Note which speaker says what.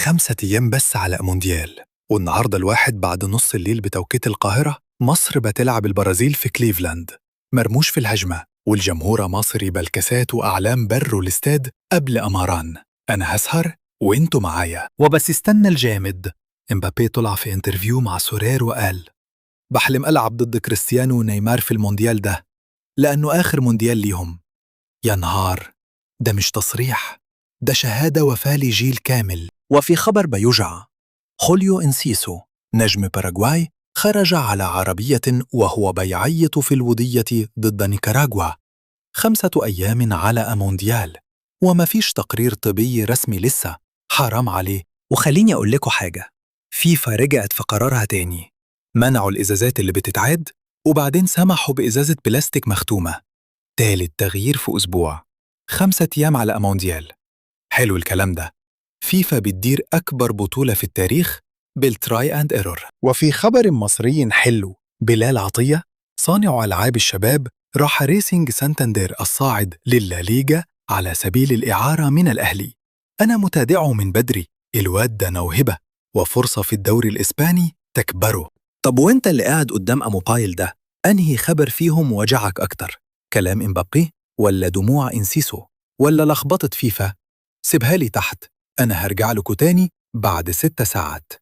Speaker 1: 5 أيام بس على مونديال، والنهاردة الواحد بعد نص الليل بتوقيت القاهرة مصر بتلعب البرازيل في كليفلاند. مرموش في الهجمة والجمهور مصري بالكاسات وأعلام بروا الاستاد قبل أماران. أنا هسهر وإنتوا معايا. وبس استنى الجامد، امبابي طلع في انترفيو مع سورير وقال: بحلم ألعب ضد كريستيانو ونيمار في المونديال ده لأنه آخر مونديال ليهم. يا نهار، ده مش تصريح، ده شهادة وفاة لجيل كامل. وفي خبر بيوجع، خوليو إنسيسو نجم باراغواي خرج على عربية وهو بيعيط في الودية ضد نيكاراغوا. 5 أيام على مونديال وما فيش تقرير طبي رسمي لسه. حرام عليه. وخليني أقول لكم حاجة، فيفا رجعت في قرارها تاني، منعوا الإزازات اللي بتتعاد وبعدين سمحوا بإزازة بلاستيك مختومة. تالت تغيير في أسبوع. 5 أيام على مونديال. حلو الكلام ده. فيفا بتدير أكبر بطولة في التاريخ بالتراي أند إيرور. وفي خبر مصري حلو، بلال عطية صانع ألعاب الشباب راح ريسينج سانتاندير الصاعد للليغا على سبيل الإعارة من الأهلي. أنا متابعه من بدري، الواد ده موهبة وفرصة في الدوري الإسباني تكبره. طب وانت اللي قاعد قدام موبايل ده، أنهي خبر فيهم وجعك أكتر؟ كلام إمبابي ولا دموع إنسيسو ولا لخبطة فيفا؟ سيبها لي تحت، أنا هرجع لكم تاني بعد 6 ساعات.